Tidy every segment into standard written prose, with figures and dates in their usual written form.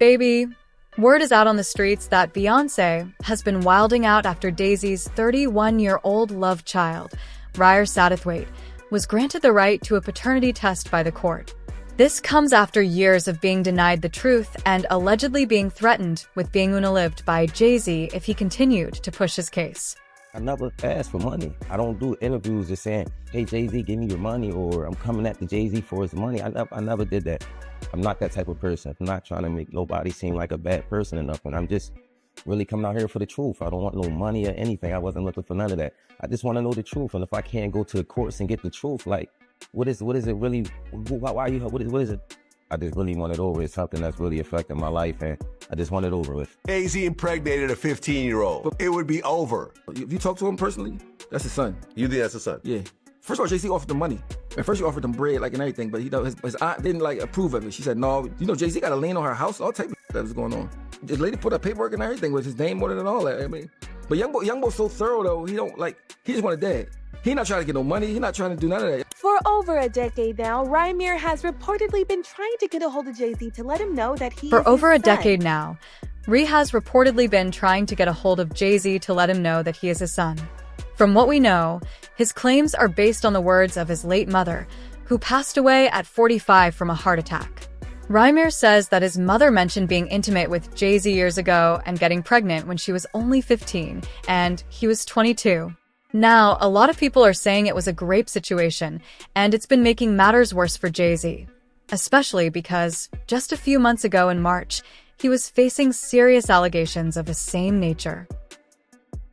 Baby, word is out on the streets that Beyoncé has been wilding out after Jay-Z's 31-year-old love child, Ryer Satterthwaite, was granted the right to a paternity test by the court. This comes after years of being denied the truth and allegedly being threatened with being unalived by Jay Z if he continued to push his case. I never asked for money. I don't do interviews just saying, hey, Jay Z, give me your money, or I'm coming at the Jay Z for his money. I never did that. I'm not that type of person. I'm not trying to make nobody seem like a bad person or nothing. I'm just really coming out here for the truth. I don't want no money or anything. I wasn't looking for none of that. I just want to know the truth. And if I can't go to the courts and get the truth, like, what is it really? Why you? What is it? I just really want it over. It's something that's really affecting my life, and I just want it over with. Jay Z impregnated a 15-year-old. It would be over. If you talk to him personally, that's his son. You think that's his son? Yeah. First of all, Jay Z offered him money. At first, he offered him bread, like, and everything, but his aunt didn't approve of it. She said, "No, Jay Z got a lien on her house, all type of that was going on." This lady put up paperwork and everything with his name on it and all that. I mean, but young boy's so thorough though. He just want a dad. He not trying to get no money. He not trying to do none of that. For over a decade now, Ryer has reportedly been trying to get a hold of Jay Z to let him know that he For over a decade now, Ryer has reportedly been trying to get a hold of Jay Z to let him know that he is his son. From what we know, his claims are based on the words of his late mother, who passed away at 45 from a heart attack. Ryer says that his mother mentioned being intimate with Jay Z years ago and getting pregnant when she was only 15 and he was 22. Now, a lot of people are saying it was a grape situation, and it's been making matters worse for Jay Z, especially because just a few months ago in March, he was facing serious allegations of the same nature.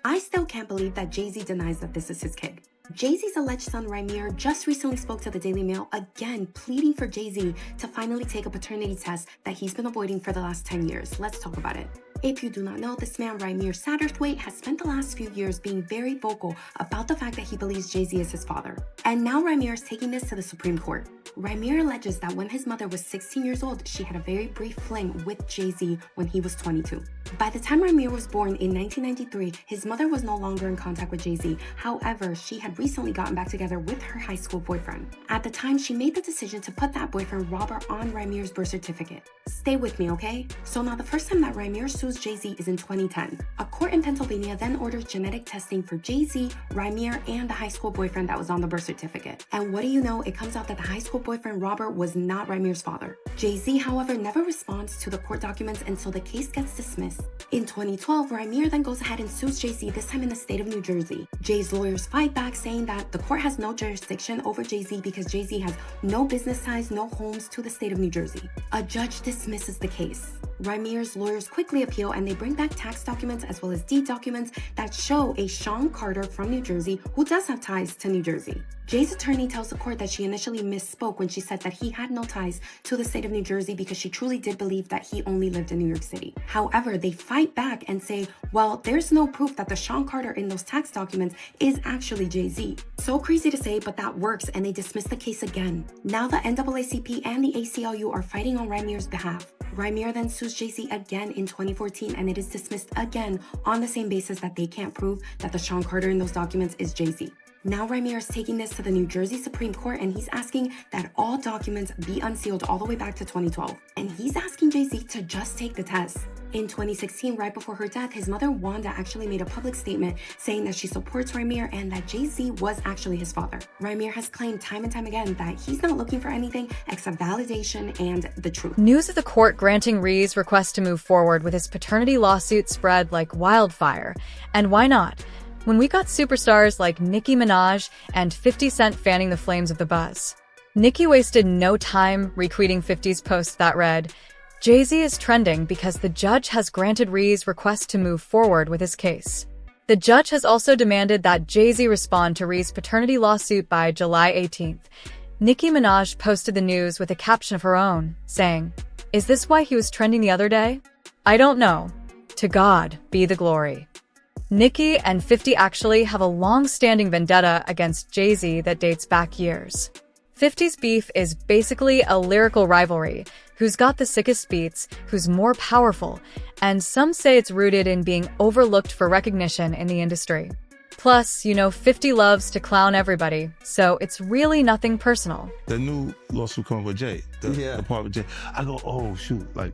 I still can't believe that Jay Z denies that this is his kid. Jay Z's alleged son Ryer just recently spoke to the Daily Mail again, pleading for Jay Z to finally take a paternity test that he's been avoiding for the last 10 years. Let's talk about it. If you do not know, this man, Ryer Satterthwaite, has spent the last few years being very vocal about the fact that he believes Jay Z is his father. And now Ryer is taking this to the Supreme Court. Ryer alleges that when his mother was 16 years old, she had a very brief fling with Jay Z when he was 22. By the time Ryer was born in 1993, his mother was no longer in contact with Jay Z. However, she had recently gotten back together with her high school boyfriend. At the time, she made the decision to put that boyfriend, Robert, on Ryer's birth certificate. Stay with me, okay? So now the first time that Ryer sues Jay Z is in 2010. A court in Pennsylvania then orders genetic testing for Jay Z, Ryer, and the high school boyfriend that was on the birth certificate. And what do you know? It comes out that the high school boyfriend, Robert, was not Ryer's father. Jay Z, however, never responds to the court documents until the case gets dismissed. In 2012, Ryer then goes ahead and sues Jay Z, this time in the state of New Jersey. Jay's lawyers fight back, saying that the court has no jurisdiction over Jay Z because Jay Z has no business ties, no homes to the state of New Jersey. A judge dismisses the case. Ryer's lawyers quickly appeal, and they bring back tax documents as well as deed documents that show a Sean Carter from New Jersey who does have ties to New Jersey. Jay's attorney tells the court that she initially misspoke when she said that he had no ties to the state of New Jersey because she truly did believe that he only lived in New York City. However, they fight back and say, well, there's no proof that the Sean Carter in those tax documents is actually Jay Z. So crazy to say, but that works, and they dismiss the case again. Now the NAACP and the ACLU are fighting on Ryer's behalf. Ryer then sues Jay Z again in 2014, and it is dismissed again on the same basis that they can't prove that the Sean Carter in those documents is Jay Z. Now Ryer is taking this to the New Jersey Supreme Court, and he's asking that all documents be unsealed all the way back to 2012. And he's asking Jay Z to just take the test. In 2016, right before her death, his mother Wanda actually made a public statement saying that she supports Ryer and that Jay Z was actually his father. Ryer has claimed time and time again that he's not looking for anything except validation and the truth. News of the court granting Ryer's request to move forward with his paternity lawsuit spread like wildfire. And why not? When we got superstars like Nicki Minaj and 50 Cent fanning the flames of the buzz. Nicki wasted no time retweeting 50's post that read, Jay Z is trending because the judge has granted Ryer's request to move forward with his case. The judge has also demanded that Jay Z respond to Ryer's paternity lawsuit by July 18th. Nicki Minaj posted the news with a caption of her own, saying, "Is this why he was trending the other day? I don't know. To God be the glory." Nicki and 50 actually have a long-standing vendetta against Jay Z that dates back years. 50's beef is basically a lyrical rivalry, who's got the sickest beats, who's more powerful, and some say it's rooted in being overlooked for recognition in the industry. Plus, 50 loves to clown everybody, so it's really nothing personal. The new lawsuit coming with Jay, the part with Jay, I go, oh shoot, like,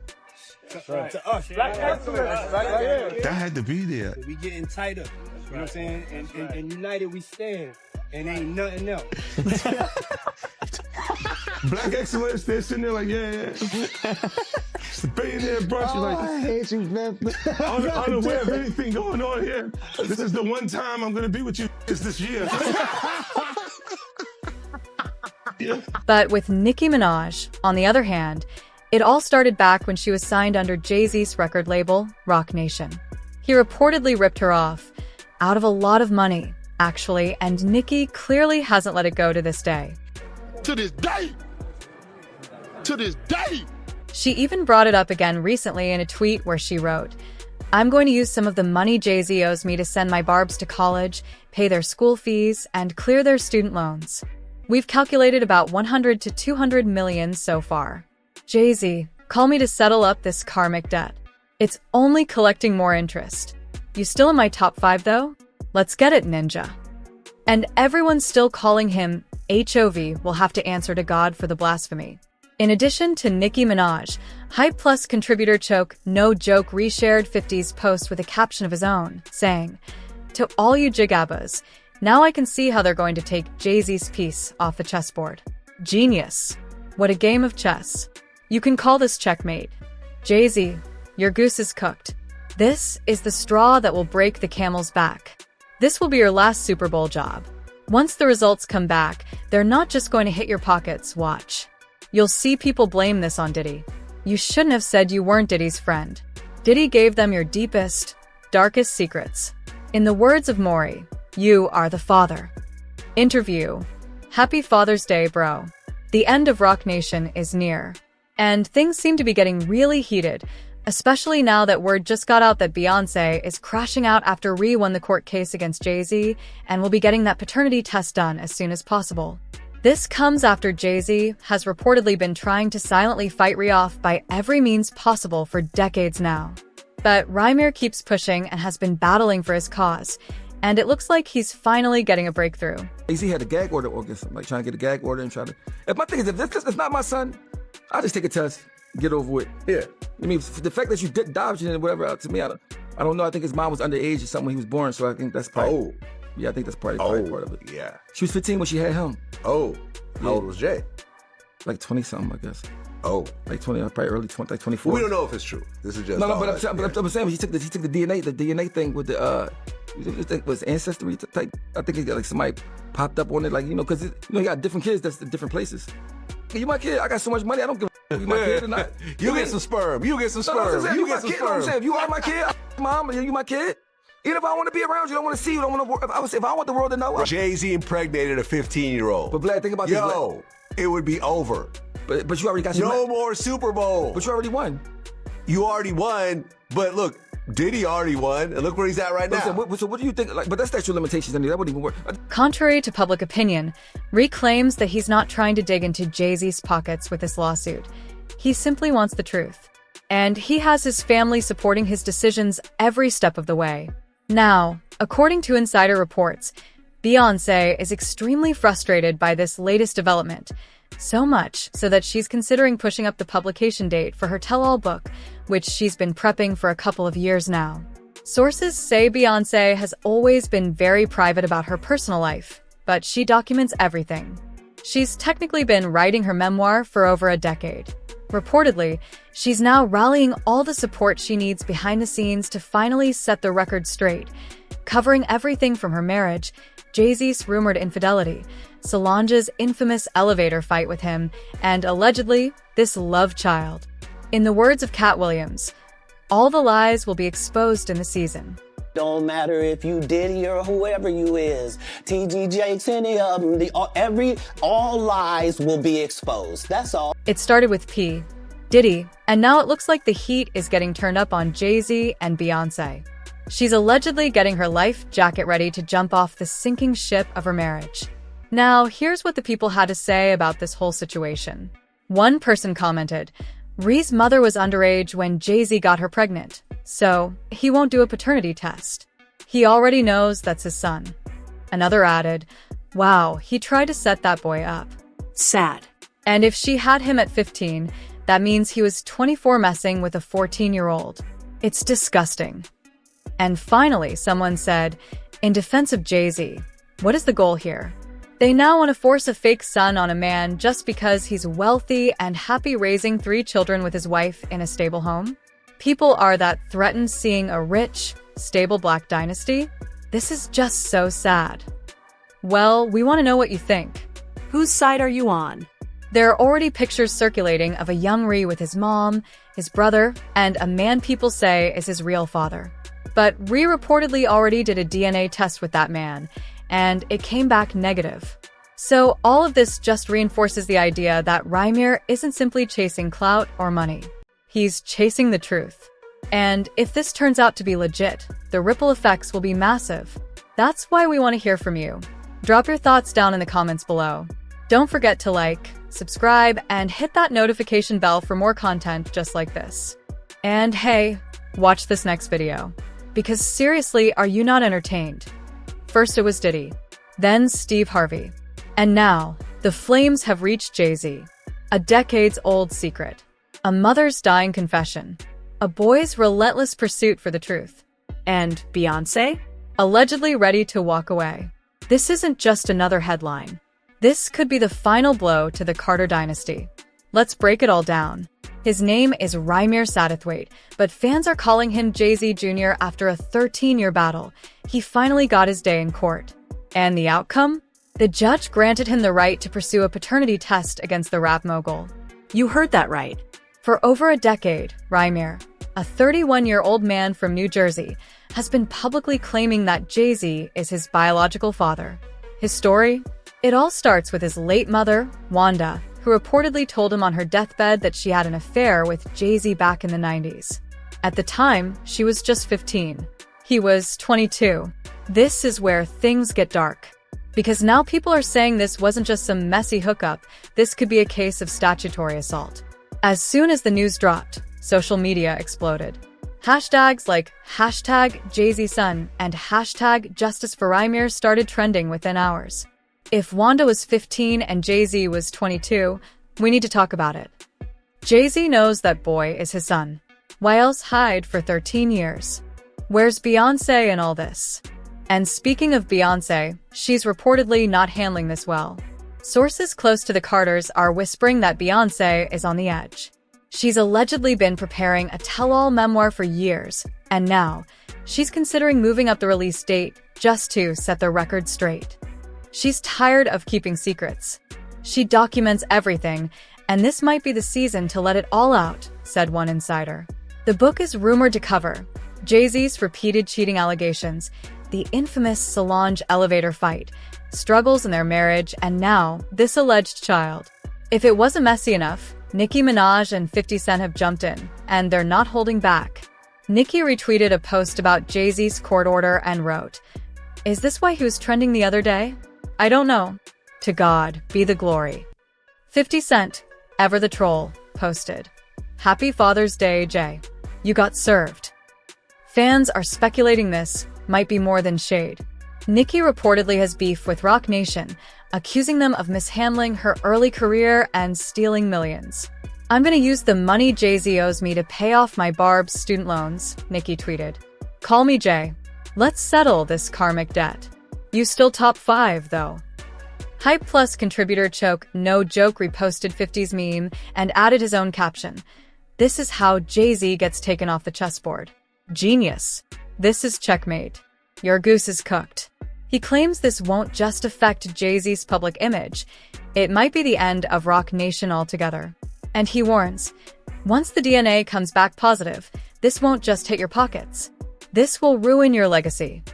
To us, black excellence. That had to be there. We getting tighter. You know what I'm saying? And united we stand. And ain't nothing else. Black excellence, they're sitting there like, yeah. It's a billionaire brunch. Like, I hate you, man. Unaware of anything going on here. This is the one time I'm going to be with you is this year. Yeah. But with Nicki Minaj, on the other hand, it all started back when she was signed under Jay Z's record label, Roc Nation. He reportedly ripped her off, out of a lot of money, actually, and Nicki clearly hasn't let it go to this day. To this day! To this day! She even brought it up again recently in a tweet where she wrote, "I'm going to use some of the money Jay Z owes me to send my barbs to college, pay their school fees, and clear their student loans. We've calculated about 100 to 200 million so far. Jay Z, call me to settle up this karmic debt. It's only collecting more interest. You still in my top 5 though? Let's get it, ninja." And everyone's still calling him HOV will have to answer to God for the blasphemy. In addition to Nicki Minaj, Hype Plus contributor Choke No Joke reshared 50's post with a caption of his own, saying, "To all you jigabbas, now I can see how they're going to take Jay-Z's piece off the chessboard. Genius. What a game of chess. You can call this checkmate. Jay-Z, your goose is cooked. This is the straw that will break the camel's back. This will be your last Super Bowl job. Once the results come back, they're not just going to hit your pockets, watch. You'll see people blame this on Diddy. You shouldn't have said you weren't Diddy's friend. Diddy gave them your deepest, darkest secrets. In the words of Maury, you are the father." Interview. Happy Father's Day, bro. The end of Roc Nation is near. And things seem to be getting really heated, especially now that word just got out that Beyoncé is crashing out after Ree won the court case against Jay Z and will be getting that paternity test done as soon as possible. This comes after Jay Z has reportedly been trying to silently fight Ree off by every means possible for decades now. But Rymir keeps pushing and has been battling for his cause, and it looks like he's finally getting a breakthrough. Jay Z had a gag order, or like trying to get a gag order and try to. If my thing is, if this is not my son, I'll just take a test, get over with. Yeah. I mean, the fact that you did dodge it and whatever, to me, I don't know. I think his mom was underage or something when he was born, so I think that's probably. Oh. Yeah, I think that's probably part of it. Yeah. She was 15 when she had him. Oh. How old was Jay? Like 20 something, I guess. Oh. Like 20, probably early 20, like 24. We don't know if it's true. This is just no, but I'm saying he took the DNA thing with the it was ancestry type. I think he got like somebody popped up on it, like because you got different kids that's in different places. You my kid, I got so much money, I don't give a you my kid or not. You get some sperm. You get some sperm. You get some sperm. I'm saying, if you are my kid, mom, you my kid. Even if I want to be around you, don't want to see you, don't want to. If I want the world to know, Jay Z impregnated a 15-year-old. But Vlad, think about this. It would be over. But you already got no more Super Bowl. But you already won. You already won. But look, Diddy already won, and look where he's at right now. So what do you think? But that's statute of limitations, and that wouldn't even work. Contrary to public opinion, Ree claims that he's not trying to dig into Jay-Z's pockets with this lawsuit. He simply wants the truth. And he has his family supporting his decisions every step of the way. Now, according to insider reports, Beyoncé is extremely frustrated by this latest development, so much so that she's considering pushing up the publication date for her tell-all book, which she's been prepping for a couple of years now. Sources say Beyoncé has always been very private about her personal life, but she documents everything. She's technically been writing her memoir for over a decade. Reportedly, she's now rallying all the support she needs behind the scenes to finally set the record straight, covering everything from her marriage, Jay Z's rumored infidelity, Solange's infamous elevator fight with him, and allegedly, this love child. In the words of Cat Williams, all the lies will be exposed in the season. Don't matter if you Diddy or whoever you is, TG Jakes, any of them, all lies will be exposed. That's all. It started with P, Diddy, and now it looks like the heat is getting turned up on Jay Z and Beyoncé. She's allegedly getting her life jacket ready to jump off the sinking ship of her marriage. Now, here's what the people had to say about this whole situation. One person commented, Ree's mother was underage when Jay Z got her pregnant, so he won't do a paternity test. He already knows that's his son. Another added, wow, he tried to set that boy up. Sad. And if she had him at 15, That means he was 24 messing with a 14-year-old. It's disgusting. And finally, someone said, in defense of Jay Z, what is the goal here? They now want to force a fake son on a man just because he's wealthy and happy raising 3 children with his wife in a stable home? People are that threatened seeing a rich, stable black dynasty? This is just so sad. Well, we want to know what you think. Whose side are you on? There are already pictures circulating of a young Ree with his mom, his brother, and a man people say is his real father. But Ree reportedly already did a DNA test with that man, and it came back negative. So all of this just reinforces the idea that Rymir isn't simply chasing clout or money. He's chasing the truth. And if this turns out to be legit, the ripple effects will be massive. That's why we want to hear from you. Drop your thoughts down in the comments below. Don't forget to like, subscribe, and hit that notification bell for more content just like this. And hey, watch this next video. Because seriously, are you not entertained? First it was Diddy, then Steve Harvey. And now, the flames have reached Jay Z. A decades-old secret. A mother's dying confession. A boy's relentless pursuit for the truth. And Beyoncé? Allegedly ready to walk away. This isn't just another headline. This could be the final blow to the Carter dynasty. Let's break it all down. His name is Rymir Satterthwaite, but fans are calling him Jay Z Jr. after a 13-year battle. He finally got his day in court. And the outcome? The judge granted him the right to pursue a paternity test against the rap mogul. You heard that right. For over a decade, Rymir, a 31-year-old man from New Jersey, has been publicly claiming that Jay Z is his biological father. His story? It all starts with his late mother, Wanda, who reportedly told him on her deathbed that she had an affair with Jay Z back in the 90s. At the time, she was just 15. He was 22. This is where things get dark. Because now people are saying this wasn't just some messy hookup, this could be a case of statutory assault. As soon as the news dropped, social media exploded. Hashtags like #JayZSon and #Justice for Rymir started trending within hours. If Wanda was 15 and Jay Z was 22, we need to talk about it. Jay Z knows that boy is his son. Why else hide for 13 years? Where's Beyoncé in all this? And speaking of Beyoncé, she's reportedly not handling this well. Sources close to the Carters are whispering that Beyoncé is on the edge. She's allegedly been preparing a tell-all memoir for years, and now, she's considering moving up the release date just to set the record straight. She's tired of keeping secrets. She documents everything, and this might be the season to let it all out, said one insider. The book is rumored to cover Jay Z's repeated cheating allegations, the infamous Solange elevator fight, struggles in their marriage, and now, this alleged child. If it wasn't messy enough, Nicki Minaj and 50 Cent have jumped in, and they're not holding back. Nicki retweeted a post about Jay Z's court order and wrote, "Is this why he was trending the other day? I don't know. To God be the glory." 50 Cent, ever the troll, posted, "Happy Father's Day, Jay. You got served." Fans are speculating this might be more than shade. Nicki reportedly has beef with Roc Nation, accusing them of mishandling her early career and stealing millions. "I'm gonna use the money Jay Z owes me to pay off my Barb's student loans," Nicki tweeted. "Call me Jay. Let's settle this karmic debt. You still top 5, though." Hype Plus contributor Choke No Joke reposted 50's meme and added his own caption. "This is how Jay Z gets taken off the chessboard. Genius. This is checkmate. Your goose is cooked." He claims this won't just affect Jay Z's public image. It might be the end of Roc Nation altogether. And he warns, once the DNA comes back positive, this won't just hit your pockets. This will ruin your legacy.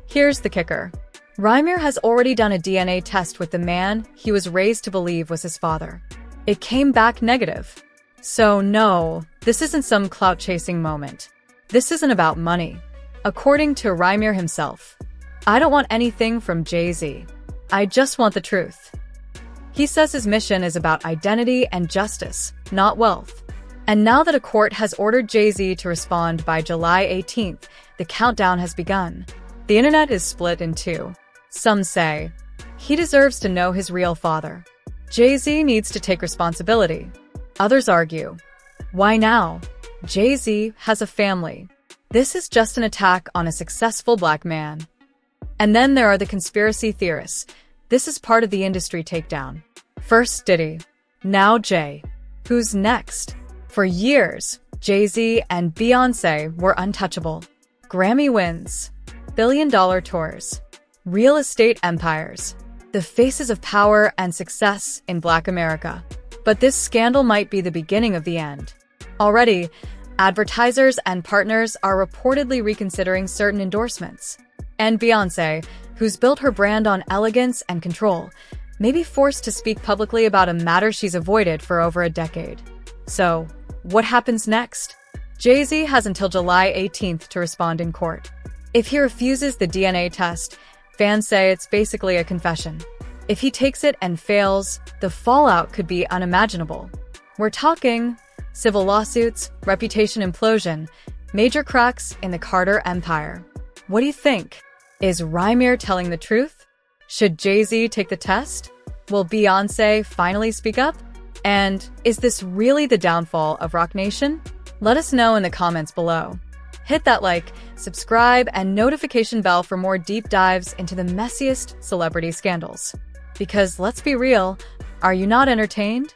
Here's the kicker. Rymir has already done a DNA test with the man he was raised to believe was his father. It came back negative. So no, this isn't some clout-chasing moment. This isn't about money. According to Rymir himself, "I don't want anything from Jay Z. I just want the truth." He says his mission is about identity and justice, not wealth. And now that a court has ordered Jay Z to respond by July 18th, the countdown has begun. The internet is split in two. Some say, he deserves to know his real father. Jay Z needs to take responsibility. Others argue, why now? Jay Z has a family. This is just an attack on a successful black man. And then there are the conspiracy theorists. This is part of the industry takedown. First Diddy, now Jay. Who's next? For years, Jay Z and Beyoncé were untouchable. Grammy wins, billion-dollar tours, real estate empires, the faces of power and success in Black America. But this scandal might be the beginning of the end. Already, advertisers and partners are reportedly reconsidering certain endorsements. And Beyoncé, who's built her brand on elegance and control, may be forced to speak publicly about a matter she's avoided for over a decade. So, what happens next? Jay Z has until July 18th to respond in court. If he refuses the DNA test, fans say it's basically a confession. If he takes it and fails, the fallout could be unimaginable. We're talking civil lawsuits, reputation implosion, major cracks in the Carter empire. What do you think? Is Rymir telling the truth? Should Jay Z take the test? Will Beyoncé finally speak up? And is this really the downfall of Rock Nation? Let us know in the comments below. Hit that like, subscribe, and notification bell for more deep dives into the messiest celebrity scandals. Because let's be real, are you not entertained?